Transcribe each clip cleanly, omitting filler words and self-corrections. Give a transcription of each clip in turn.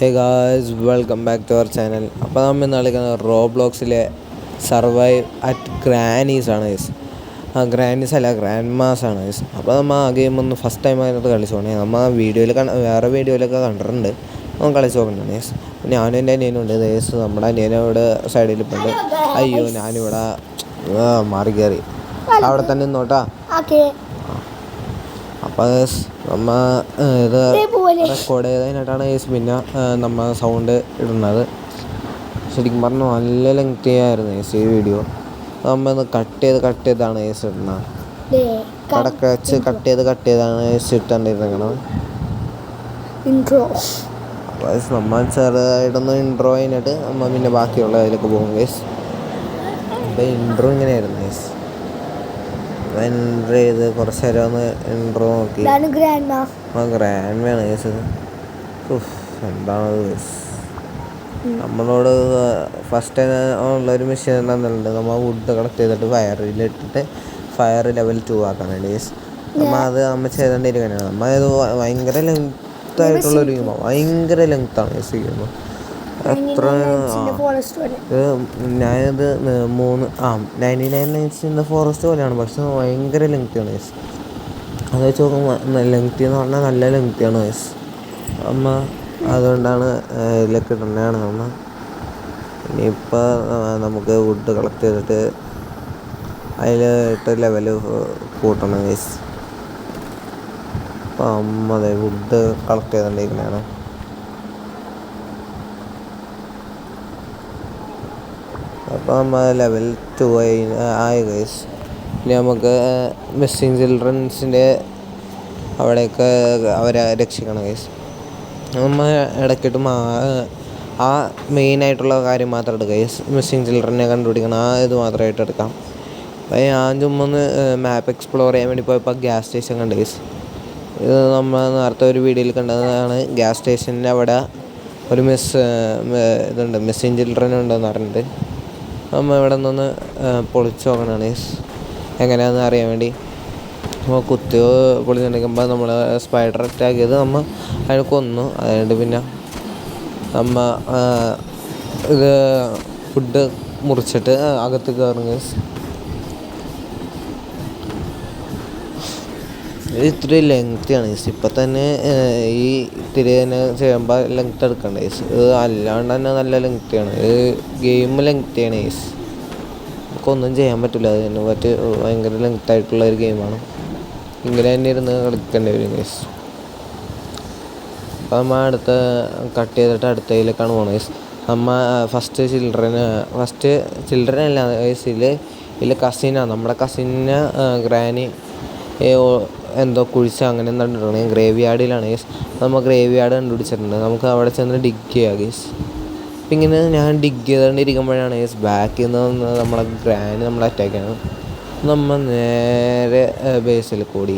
Hey guys, welcome back to our channel. അപ്പോൾ നമ്മൾ ഇന്ന് കളിക്കുന്നത് റോബ്ലോക്സിലെ സർവൈവ് അറ്റ് ഗ്രാനീസ് ആണ് ഗൈസ്. ഗ്രാനീസ് അല്ല, ഗ്രാൻഡ് മാസ് ആണ് ഗൈസ്. അപ്പോൾ നമ്മൾ ആ ഗെയിം ഒന്ന് ഫസ്റ്റ് ടൈം അതിനകത്ത് കളിച്ചു പോകണേ. നമ്മൾ വീഡിയോയിൽ വേറെ വീഡിയോയിലൊക്കെ കണ്ടിട്ടുണ്ട്, നമ്മൾ കളിച്ച് നോക്കണം ഗൈസ്. ഞാനും എൻ്റെ അനിയനുണ്ട് ഗൈസ്. നമ്മുടെ അനിയനോട് സൈഡിൽ ഇപ്പോൾ ഉണ്ട്. അയ്യോ, ഞാനിവിടെ മാറി കയറി, അവിടെ തന്നെ നിന്നോട്ടാ. അപ്പോൾ നമ്മൾ ഇത് റെക്കോർഡ് ചെയ്തതിനായിട്ടാണ് പിന്നെ നമ്മൾ സൗണ്ട് ഇടുന്നത്. ശരിക്കും പറഞ്ഞാൽ നല്ല ലെങ്തി ആയിരുന്നു ഈ വീഡിയോ. നമ്മൾ ഒന്ന് കട്ട് ചെയ്താണ് ഇടുന്നത്. കടക്ക് വെച്ച് കട്ട് ചെയ്താണ് ഇട്ടുകൊണ്ടിരിക്കുന്നത്. അപ്പോൾ നമ്മൾ ചെറുതായിട്ടൊന്ന് ഇൻട്രോ കഴിഞ്ഞിട്ട് നമ്മൾ പിന്നെ ബാക്കിയുള്ള അതിലേക്ക് പോകും ഗൈസ്. അപ്പോൾ ഇൻട്രോ ഇങ്ങനെയായിരുന്നു ഗൈസ്. എൻ്റർ ചെയ്ത് കുറച്ച് നേരം ഒന്ന് ഇൻട്രോ നോക്കി. ഗ്രാൻഡ് വേണം കേസ്. എന്താണത് കേസ്? നമ്മളോട് ഫസ്റ്റ് ഉള്ളൊരു മെഷീൻ എന്താണെന്നുണ്ട്, നമ്മൾ വുഡ് കളക്ട് ചെയ്തിട്ട് ഫയറിലിട്ടിട്ട് ഫയർ ലെവൽ 2 ആക്കാൻ വേണ്ടി കേസ്. നമ്മൾ ചെയ്തുകൊണ്ടിരിക്കുകയാണ്. നമ്മളത് ഭയങ്കര ലെങ്തായിട്ടുള്ളൊരു ഗെയിമാണ്. ഭയങ്കര ലെങ്ത്താണ് കേസ് ഗെയിം. എത്ര ഞാനിത് 99 Nights in the Forest പോലെയാണ്, പക്ഷെ ഭയങ്കര ലെങ്തിയാണ് ഗൈസ്. അത് വെച്ച് നോക്കുമ്പോൾ ലെങ്തി എന്ന് പറഞ്ഞാൽ നല്ല ലെങ്തിയാണ് ഗൈസ്. അതുകൊണ്ടാണ് ഇതിലേക്ക് ഇടുന്നതാണ് നമ്മൾ. ഇനിയിപ്പോൾ നമുക്ക് വുഡ് കളക്ട് ചെയ്തിട്ട് അതിലിട്ട് ലെവല് കൂട്ടണം ഗൈസ്. അപ്പം അതെ, വുഡ് കളക്ട് ചെയ്തുകൊണ്ടിരിക്കുന്നതാണ്. അപ്പോൾ നമ്മൾ ലെവൽ 2 ആയി ഗൈസ്. ഇനി നമുക്ക് മിസ്സിങ് ചിൽഡ്രൻസിൻ്റെ അവിടെയൊക്കെ അവരെ രക്ഷിക്കണം ഗൈസ്. നമ്മൾ ഇടയ്ക്കിട്ടും ആ മെയിനായിട്ടുള്ള കാര്യം മാത്രം എടുക്കുക ഗൈസ്. മിസ്സിങ് ചിൽഡ്രനെ കണ്ടുപിടിക്കണം, ഇത് മാത്രമായിട്ട് എടുക്കാം. അപ്പോൾ ഞാൻ ചുമ്മാ ഒന്ന് മാപ്പ് എക്സ്പ്ലോർ ചെയ്യാൻ വേണ്ടി പോയപ്പോൾ ഗ്യാസ് സ്റ്റേഷൻ കണ്ട് ഗൈസ്. ഇത് നമ്മൾ നേരത്തെ ഒരു വീഡിയോയിൽ കണ്ടതാണ്. ഗ്യാസ് സ്റ്റേഷൻ്റെ അവിടെ ഒരു ഇതുണ്ട്, മിസ്സിങ് ചിൽഡ്രൻ ഉണ്ടെന്ന് പറഞ്ഞിട്ട് നമ്മൾ ഇവിടെ നിന്ന് പൊളിച്ച് നോക്കണതാണ് എങ്ങനെയാണെന്ന് അറിയാൻ വേണ്ടി. നമ്മൾ പൊളിച്ചുകൊണ്ടിരിക്കുമ്പോൾ നമ്മൾ സ്പൈഡർ അറ്റാക്ക് ചെയ്ത് നമ്മൾ അതിനെ കൊന്നു. അതുകൊണ്ട് പിന്നെ നമ്മൾ ഇത് ഫുഡ് മുറിച്ചിട്ട് അകത്ത് കയറും ഗൈസ്. ഇത് ഇത്തിരി ലെങ്തിയാണ് ഗൈസ്. ഇപ്പം തന്നെ ഈ ഇത്തിരി തന്നെ ചെയ്യുമ്പോൾ ലെങ്ത് എടുക്കണ്ട ഗൈസ്. ഇത് അല്ലാണ്ട് തന്നെ നല്ല ലെങ്തിയാണ്. ഇത് ഗെയിം ലെങ്തിയാണ് ഗൈസ്. നമുക്കൊന്നും ചെയ്യാൻ പറ്റില്ല. അതിനെ പറ്റി ഭയങ്കര ലെങ്തായിട്ടുള്ള ഒരു ഗെയിമാണ്. ഇങ്ങനെ തന്നെ ഇരുന്ന് കളിക്കേണ്ടി വരും ഗൈസ്. അപ്പം നമ്മൾ കട്ട് ചെയ്തിട്ട് അടുത്തതിലേക്കാണ് പോകുന്നത് ഗൈസ്. നമ്മൾ ഫസ്റ്റ് ചിൽഡ്രൻ അല്ല ഗൈസ്, ഇതിൽ കസിനാണ്. നമ്മുടെ കസിനെ ഗ്രാനി എന്തോ കുഴിച്ച് അങ്ങനെ എന്താണ് ഗ്രേവ് യാർഡിലാണ് ഗൈസ്. നമ്മൾ ഗ്രേവ് യാർഡ് കണ്ടുപിടിച്ചിട്ടുണ്ട്. നമുക്ക് അവിടെ ചെന്ന് ഡിഗ് ചെയ്യാം ഗൈസ്. അപ്പം ഇങ്ങനെ ഞാൻ ഡിഗ് ചെയ്തുകൊണ്ടിരിക്കുമ്പോഴാണ് ഗൈസ് ബാക്കിൽ നിന്ന് നമ്മളെ ഗ്രാനി നമ്മളെ അറ്റാക്ക് ചെയ്യണം. നമ്മൾ നേരെ ബേസിൽ കൂടി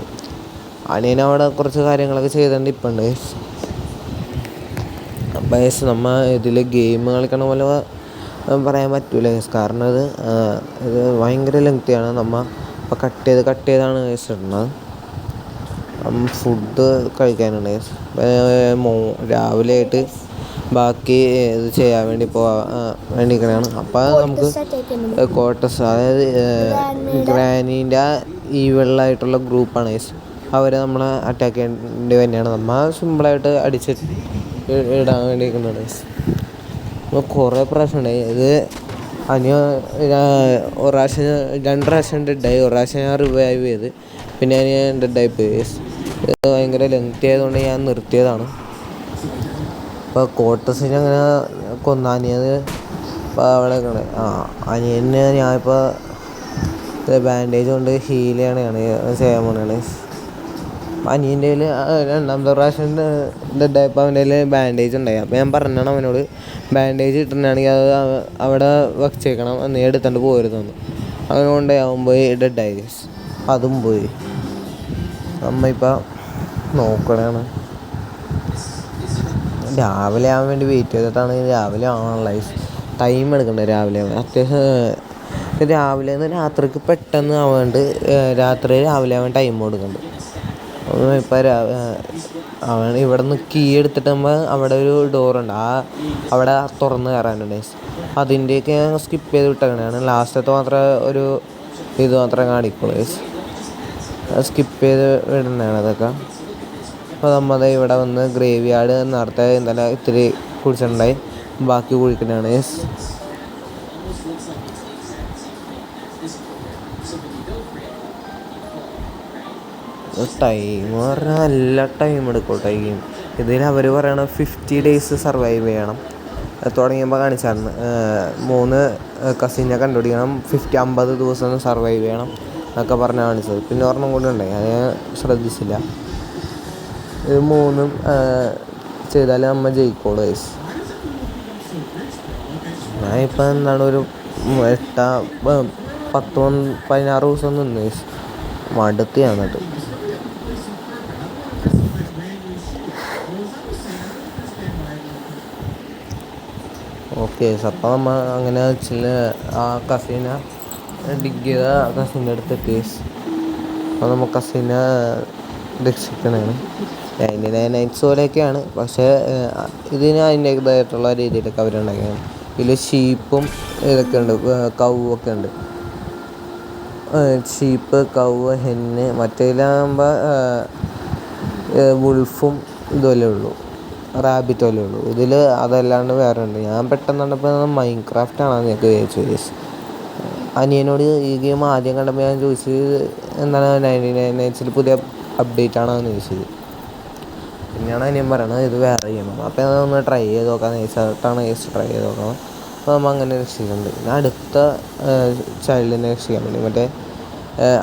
അനിയനവിടെ കുറച്ച് കാര്യങ്ങളൊക്കെ ചെയ്തുകൊണ്ട് ഇപ്പം ഉണ്ട് ഗൈസ്. അപ്പം ഗൈസ് നമ്മൾ ഇതിൽ ഗെയിം കളിക്കണ പോലെ പറയാൻ പറ്റൂല ഗൈസ്, കാരണം ഇത് ഭയങ്കര ലെങ്തിയാണ്. നമ്മൾ അപ്പോൾ കട്ട് ചെയ്താണ് ഗൈസ് ഇടുന്നത്. ഫുഡ് കഴിക്കാനുണ്ട് ഗൈസ്. രാവിലെ ആയിട്ട് ബാക്കി ഇത് ചെയ്യാൻ വേണ്ടി വേണ്ടിയിരിക്കണതാണ്. അപ്പോൾ നമുക്ക് ക്വാർട്ടേഴ്സ്, അതായത് ഗ്രാനീൻ്റെ ഈ വെള്ളമായിട്ടുള്ള ഗ്രൂപ്പാണ് ഗൈസ്. അവരെ നമ്മളെ അറ്റാക്ക് ചെയ്യേണ്ടി തന്നെയാണ്. നമ്മൾ സിമ്പിളായിട്ട് അടിച്ച് ഇടാൻ വേണ്ടിയിരിക്കുന്നത് ഗൈസ്. നമ്മൾ കുറേ പ്രാവശ്യമുണ്ട് ഇത്. ഒരു പ്രാവശ്യം 2 പ്രാവശ്യം ഡെഡായി. ഒരു പ്രാവശ്യം ഞാൻ റിവൈവ് ചെയ്ത്, പിന്നെ ഞാൻ ഡെഡായിപ്പോയി ഗൈസ്. ഇത് ഭയങ്കര ലെങ്തി ആയതുകൊണ്ട് ഞാൻ നിർത്തിയതാണ്. ഇപ്പോൾ ക്വാർട്ടേഴ്സിന് അങ്ങനെ അനിയത് ഇപ്പോൾ അവിടെ അനിയന് ഞാനിപ്പോൾ ബാൻഡേജ് കൊണ്ട് ഹീൽ ചെയ്യണതാണ് ചെയ്യാൻ പോകുന്നത്. അനിയൻ്റെ കയ്യിൽ 2ാമത്തെ പ്രാവശ്യം ഡെഡായപ്പോൾ അവൻ്റെ കയ്യിൽ ബാൻഡേജ് ഉണ്ടായി. അപ്പോൾ ഞാൻ പറഞ്ഞാണ് അവനോട്, ബാൻഡേജ് ഇട്ടിട്ടുണ്ടെങ്കിൽ അത് അവിടെ വച്ചേക്കണം, നീ എടുത്തോണ്ട് പോരുതെന്ന്. അതുകൊണ്ട് അവൻ പോയി ഡെഡായി ഗൈസ്. അതും പോയി. നമ്മ ഇപ്പം നോക്കണതാണ്. രാവിലെ ആവാൻ വേണ്ടി വെയിറ്റ് ചെയ്തിട്ടാണ്. രാവിലെ ആണല്ലോ ടൈം എടുക്കണ്ടേ രാവിലെ ആവാൻ. അത്യാവശ്യം രാവിലെ നിന്ന് രാത്രിക്ക് പെട്ടെന്ന് ആവാണ്ട് രാവിലെ ആവാൻ ടൈം കൊടുക്കുന്നുണ്ട്. ഇപ്പം അവൻ ഇവിടെ നിന്ന് കീ എടുത്തിട്ട് നമ്മൾ അവിടെ ഒരു ഡോറുണ്ട്, അവിടെ തുറന്ന് കയറാനുണ്ട് ഗൈസ്. അതിൻ്റെയൊക്കെ ഞാൻ സ്കിപ്പ് ചെയ്ത് വിട്ടങ്ങനെയാണ്. ലാസ്റ്റത്തെ മാത്രമേ ഒരു ഇത് മാത്രമേ കാണിക്കുള്ളൂ ഗൈസ്. സ്കിപ്പ് ചെയ്ത് വിടുന്നതാണ് അതൊക്കെ. അപ്പോൾ നമ്മൾ ഇവിടെ വന്ന് ഗ്രേവി യാർഡ് നേരത്തെ ഇന്നലെ ഇത്തിരി കുടിച്ചിട്ടുണ്ടായി, ബാക്കി കുഴിക്കുന്നതാണ് ഗൈസ്. ടൈം പറഞ്ഞാൽ നല്ല ടൈം എടുക്കും ടൈം. ഇതിൽ അവർ പറയണ 50 days സർവൈവ് ചെയ്യണം. തുടങ്ങിയപ്പോൾ കാണിച്ചായിരുന്നു 3 കസിനെ കണ്ടുപിടിക്കണം, 50 ദിവസം സർവൈവ് ചെയ്യണം എന്നൊക്കെ പറഞ്ഞാൽ കാണിച്ചത്. പിന്നെ ഒരെണ്ണം കൂടി ഉണ്ടായി, അത് ഞാൻ ശ്രദ്ധിച്ചില്ല. ഇത് 3 ചെയ്താൽ നമ്മൾ ജയിക്കോളൂ ഗൈസ്. ഞാൻ ഇപ്പം എന്താണ് ഒരു 10-16 ദിവസം നിന്ന് ഗൈസ്, മടുത്ത് ഞാൻ എന്നിട്ട്. ഓക്കെ, അപ്പം നമ്മൾ അങ്ങനെ വെച്ചാൽ ആ കസീനെ ഡിഗ് ചെയ്ത കസീൻ്റെ അടുത്ത് കേസ്. അപ്പോൾ നമ്മൾ കസീനെ രക്ഷിക്കണതാണ്. 99 നൈറ്റ്സ് പോലെയൊക്കെയാണ്, പക്ഷേ ഇതിന് അതിൻ്റേതായിട്ടുള്ള രീതിയിലൊക്കെ അവരുണ്ടാക്കിയാണ്. ഇതിൽ ഷീപ്പും ഇതൊക്കെ ഉണ്ട്, കൗവൊക്കെ ഉണ്ട്. ഷീപ്പ്, കൗവ്, ഹെന്ന്. മറ്റേതിലാകുമ്പോൾ വുൾഫും ഇതുപോലെ ഉള്ളൂ, റാബിറ്റ് പോലെ ഉള്ളൂ. ഇതിൽ അതല്ലാണ്ട് വേറെ ഉണ്ട്. ഞാൻ പെട്ടെന്ന് കണ്ടപ്പോൾ മൈൻക്രാഫ്റ്റ് ആണെന്ന് എനിക്ക് വിചാരിച്ചു. അനിയനോട് ഈ ഗെയിം ആദ്യം കണ്ടപ്പോൾ ഞാൻ ചോദിച്ചത് എന്താണ് 99 നൈറ്റ്സിൽ പുതിയ അപ്ഡേറ്റ് ആണോ എന്ന് ചോദിച്ചത്. പിന്നെയാണ് അനിയൻ പറയണത് ഇത് വേറെ ഗെയിമാണ്. അപ്പോൾ അതൊന്ന് ട്രൈ ചെയ്ത് നോക്കാം, നൈസായിട്ടാണ് ട്രൈ ചെയ്ത് നോക്കാം. അപ്പോൾ നമ്മൾ അങ്ങനെ രക്ഷിക്കുന്നുണ്ട്. പിന്നെ അടുത്ത ചൈൽഡിനെ രക്ഷിക്കാൻ വേണ്ടി മറ്റേ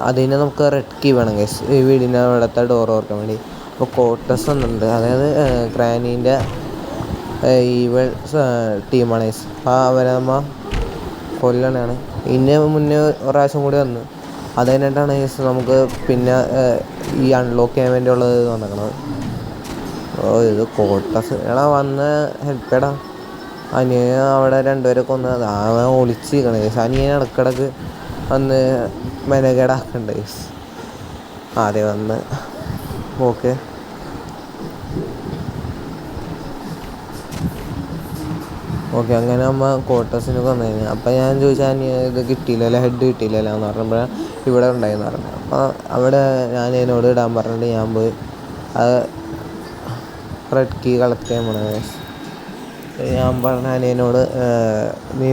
അതിന് നമുക്ക് റെഡ് കീ വേണം ഗൈസ്, ഈ വീടിൻ്റെ അവിടുത്തെ ഡോർ ഓർക്കാൻ വേണ്ടി. അപ്പോൾ കോട്ടസ് എന്നുണ്ട്, അതായത് ഗ്രാനീൻ്റെ ഈവൽ ടീമാണ് ഗൈസ്. അപ്പോൾ അവരെ നമ്മൾ കൊല്ലണയാണ്. ഇതിന് മുന്നേ ഒരു പ്രാവശ്യം കൂടി വന്ന്, അത് കഴിഞ്ഞിട്ടാണ് ഗൈസ് നമുക്ക് പിന്നെ ഈ അൺലോക്ക് ചെയ്യാൻ വേണ്ടിയുള്ളത് വന്നിരിക്കണത്. ഇത് കോട്ടസ് എടാ വന്ന് ഹെൽപ്പ് ചെയ്യടാ. അനിയൻ അവിടെ 2 പേരെ കൊന്നത് അവൻ ഒളിച്ചിരിക്കണം ഗൈസ്. അനിയൻ ഇടക്കിടക്ക് വന്ന് മെനകേടാക്കണ്ട ഗൈസ്. ആദ്യം വന്ന് ഓക്കെ. അങ്ങനെ നമ്മൾ കോട്ടസിന് വന്നു. അപ്പം ഞാൻ ചോദിച്ചാൽ ഇത് കിട്ടിയില്ലല്ലോ, ഹെഡ് കിട്ടിയില്ലല്ലോ എന്ന് പറഞ്ഞപ്പോൾ ഇവിടെ ഉണ്ടായെന്ന് പറഞ്ഞു. അപ്പോൾ അവിടെ ഞാൻ എന്നോട് ഇടാൻ പറഞ്ഞിട്ട് ഞാൻ പോയി അത് റെഡ് കീ കളക്ട് ചെയ്യാൻ പോണേ. ഞാൻ പറഞ്ഞ അനിയനോട് നീ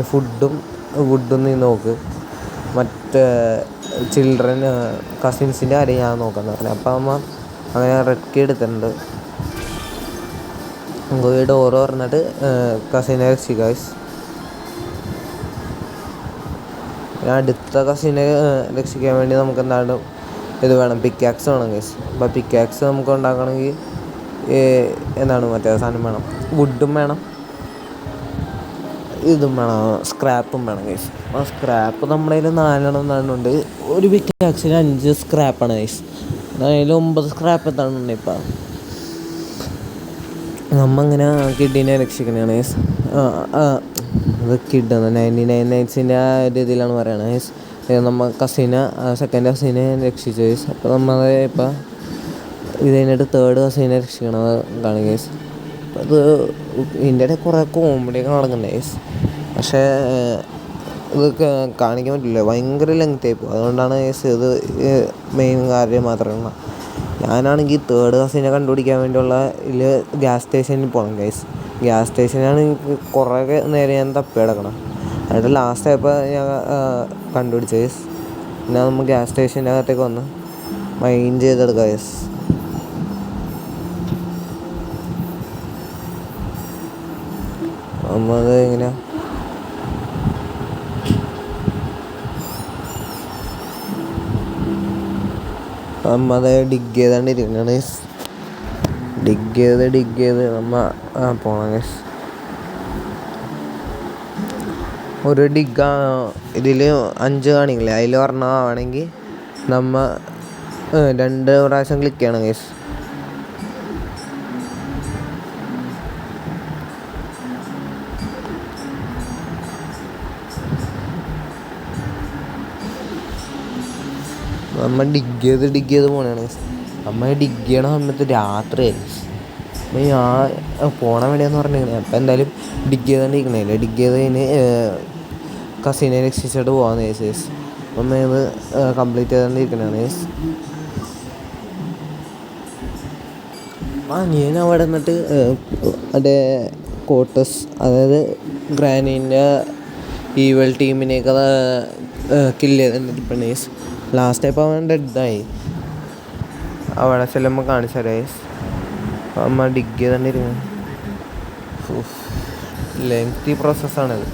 വുഡും നീ നോക്ക്, മറ്റ് ചിൽഡ്രൻ കസിൻസിൻ്റെ കാര്യം ഞാൻ നോക്കാമെന്ന് പറഞ്ഞു. അപ്പം അമ്മ അങ്ങനെ റെഡ് കീ എടുത്തിട്ടുണ്ട്. നമുക്ക് ഡോറ് പറഞ്ഞിട്ട് കസിനെ രക്ഷിക്കുക ഗൈസ്. അടുത്ത കസിനെ രക്ഷിക്കാൻ വേണ്ടി നമുക്ക് എന്താണ് ഇത് വേണം, പിക്കാക്സ് വേണം ഗൈസ്. അപ്പോൾ പിക്കാക്സ് നമുക്ക് ഉണ്ടാക്കണമെങ്കിൽ എന്താണ് മറ്റേ സാധനം വേണം, വുഡും വേണം, ഇതും വേണം, സ്ക്രാപ്പും വേണം ഗൈസ്. അപ്പോൾ സ്ക്രാപ്പ് നമ്മുടെ കയ്യിൽ 4 ഉണ്ട്. ഒരു പിക്കാക്സിന് 5 സ്ക്രാപ്പാണ് ഗൈസ്. അതിൽ 9 സ്ക്രാപ്പ് എത്താനുണ്ട്. ഇപ്പം നമ്മങ്ങനെ കിഡിനെ രക്ഷിക്കണതാണ് ഗൈസ്. അത് കിഡാണ് 99 നൈറ്റ്സിൻ്റെ ആ ഒരു ഇതിലാണ് പറയണത് ഗൈസ്. നമ്മൾ സെക്കൻഡ് കസിനെ രക്ഷിച്ചു ഗൈസ്. അപ്പോൾ നമ്മൾ ഇപ്പം ഇത് കഴിഞ്ഞിട്ട് 3rd കസിനെ രക്ഷിക്കണത് കാണും ഗൈസ്. അത് ഇതിൻ്റെ ഇടയിൽ കുറേ കോമഡിയൊക്കെ നടക്കുന്നുണ്ട് ഗൈസ്, പക്ഷേ ഇത് കാണിക്കാൻ പറ്റില്ല, ഭയങ്കര ലെങ്ത് ആയിപ്പോൾ. അതുകൊണ്ടാണ് ഗൈസ് ഇത് മെയിൻ കാര്യം മാത്രമാണ്. ഞാനാണെങ്കിൽ 3rd കസിനെ കണ്ടുപിടിക്കാൻ വേണ്ടിയുള്ള ഇതിൽ ഗ്യാസ് സ്റ്റേഷനിൽ പോകണം ഗൈസ്. ഗ്യാസ് സ്റ്റേഷനാണ് എനിക്ക് കുറേ നേരം ഞാൻ തപ്പി കിടക്കണം. എന്നിട്ട് ലാസ്റ്റ് ആയപ്പോൾ ഞാൻ കണ്ടുപിടിച്ച ഗൈസ്. പിന്നെ നമ്മൾ ഗ്യാസ് സ്റ്റേഷൻ്റെ അകത്തേക്ക് വന്ന് മൈൻഡ് ചെയ്തെടുക്കാം ഗൈസ്. നമ്മളത് എങ്ങനെ നമ്മത് ഡിഗ് ചെയ്താണ്ടിരിക്കുകയാണ്. ഡിഗ് ചെയ്ത് നമ്മൾ പോകണം ഗൈസ്. ഒരു ഡിഗ് ഇതിൽ 5 കാണിക്കില്ലേ, അതിൽ ഒരെണ്ണം ആവണമെങ്കിൽ നമ്മൾ 2 പ്രാവശ്യം ക്ലിക്ക് ചെയ്യണം ഗൈസ്. നമ്മൾ ഡിഗ് ചെയ്ത് പോകണതാണ്. നമ്മൾ ഡിഗ് ചെയ്യണ സമയത്ത് രാത്രിയായി. ഞാൻ പോണ വേണ്ടിയെന്ന് പറഞ്ഞിരിക്കണേ. അപ്പം എന്തായാലും ഡിഗ് ചെയ്തുകൊണ്ടിരിക്കണേല്ലേ, ഡിഗ് ചെയ്ത് കഴിഞ്ഞ് കസിനെ രക്ഷിച്ചിട്ട് പോകാമെന്ന് കേസ്. അപ്പം ഇത് കംപ്ലീറ്റ് ചെയ്തുകൊണ്ടിരിക്കണതാണ് കേസ്. ഞാൻ അവിടെ നിന്നിട്ട് മറ്റേ കോട്ടസ്, അതായത് ഗ്രാനീൻ്റെ ഈവൽ ടീമിനെയൊക്കെ കില്ല് ചെയ്തിട്ടുണ്ട് കേസ്. ലാസ്റ്റ് ടൈപ്പ് അവൻ ഡെഡായി. അവിടെ ചെല്ലുമ്പോൾ കാണിച്ചു തരാം കേസ്. അമ്മ ഡിഗ് ചെയ്തുകൊണ്ടിരിക്കുന്നത് ലെങ്തി പ്രോസസ്സാണിത്.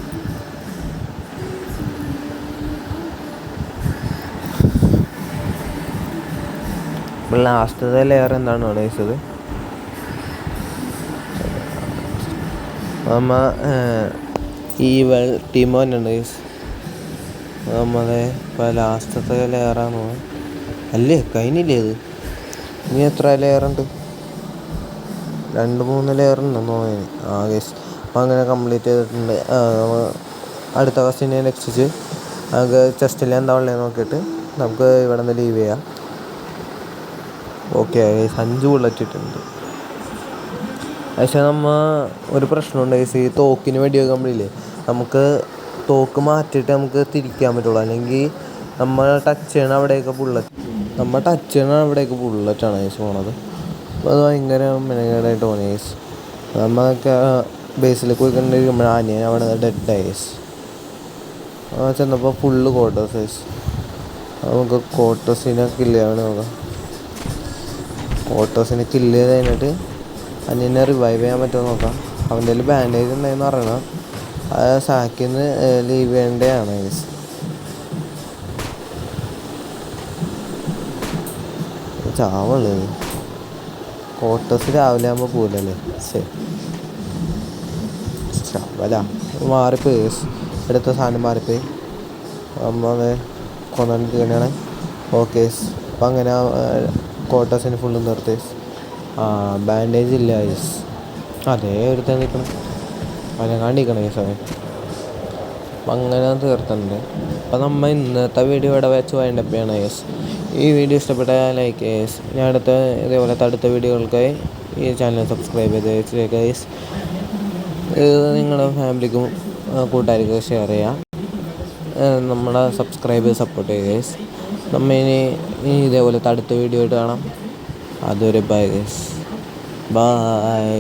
ലാസ്റ്റത്തെ ലെയർ എന്താണ് കാണിച്ചത്? അമ്മ ഈവൽ ടീം തന്നെയുണ്ട് കേസ്. നമ്മളെ ഇപ്പോൾ ലാസ്റ്റത്തെ ലെയറാണോ? അല്ലേ, കഴിഞ്ഞില്ലേ ഇത്? ഇനി എത്ര ലെയറുണ്ട്? 2-3 ലെയറുണ്ടെന്ന് തോന്നി. കേസ് അപ്പം അങ്ങനെ കംപ്ലീറ്റ് ചെയ്തിട്ടുണ്ട്. അടുത്ത കസിനെ രക്ഷിച്ച് നമുക്ക് ചെസ്റ്റിൽ എന്താ ഉള്ളതെന്ന് നോക്കിയിട്ട് നമുക്ക് ഇവിടെ നിന്ന് ലീവ് ചെയ്യാം. ഓക്കെ, 5 ബുള്ളറ്റ് ഇട്ടുണ്ട്. പക്ഷേ ഒരു പ്രശ്നമുണ്ട് കേസ്. ഈ തോക്കിന് വെടി വെക്കുമ്പോഴില്ലേ, നമുക്ക് തോക്ക് മാറ്റിയിട്ട് നമുക്ക് തിരിക്കാൻ പറ്റുള്ളൂ. അല്ലെങ്കിൽ നമ്മൾ ടച്ച് ചെയ്യണ അവിടെയൊക്കെ ബുള്ളറ്റാണ് കേസ് പോണത്. അപ്പോൾ അത് ഭയങ്കര മെനകേടായിട്ട് തോന്നി കേസ്. നമ്മളൊക്കെ ബേസിലേക്ക് പോയിക്കൊണ്ടിരിക്കുമ്പോഴാണ് അനിയൻ അവിടെ ഡെഡായി കേസ്. ചെന്നപ്പോൾ ഫുള്ള് ക്വാർട്ടേഴ്സ് കേസ്. നമുക്ക് ക്വാർട്ടേഴ്സിനെ കില്ല് ചെയ്യാൻ നോക്കാം. ക്വാർട്ടേഴ്സിനെ കില്ല് ചെയ്ത് കഴിഞ്ഞിട്ട് അനിയനെ റിവൈവ് ചെയ്യാൻ പറ്റുമോ നോക്കാം. അവൻ്റെ കയ്യിൽ ബാൻഡേജ് ഉണ്ടായെന്ന് പറയണം. അത് സാക്കിൽ നിന്ന് ലീവ് ചെയ്യേണ്ടതാണ് കേസ്. ചാവുള്ളത് ക്വാർട്ടേഴ്സ് രാവിലെ ആകുമ്പോൾ പോലല്ലേ. ചാവല മാറിപ്പോയി കേസ്. എടുത്ത സാധനം മാറിപ്പോയി. അമ്മ കൊന്നിരിക്കുകയാണ്. ഓക്കെ, അപ്പം അങ്ങനെ ക്വാർട്ടേഴ്സിന് ഫുള്ളും നിർത്തി. ബാൻഡേജ് ഇല്ല കേസ്. അതേ ഒരുത്തൻ നിൽക്കണം, അനങ്ങാണ്ടിരിക്കണം കേസ് അവൻ. അപ്പം അങ്ങനെ തീർത്തുണ്ട്. അപ്പം നമ്മൾ ഇന്നത്തെ വീഡിയോ ഇവിടെ വെച്ച് വൈൻഡപ്പ് കേസ്. ഈ വീഡിയോ ഇഷ്ടപ്പെട്ടാൽ ലൈക്ക് കേസ്. ഞാൻ ഇതേപോലത്തെ അടുത്ത വീഡിയോകൾക്കായി ഈ ചാനൽ സബ്സ്ക്രൈബ് ചെയ്ത് വെച്ചേക്കുക കേസ്. ഇത് നിങ്ങളുടെ ഫാമിലിക്കും കൂട്ടുകാർക്കും ഷെയർ ചെയ്യാം. നമ്മുടെ സബ്സ്ക്രൈബ് സപ്പോർട്ട് ചെയ്യുക കേസ്. നമ്മൾ ഇനി ഇതേപോലത്തെ അടുത്ത വീഡിയോ ആയിട്ട് കാണാം. അതൊരു ബൈ കേസ്. ബൈ.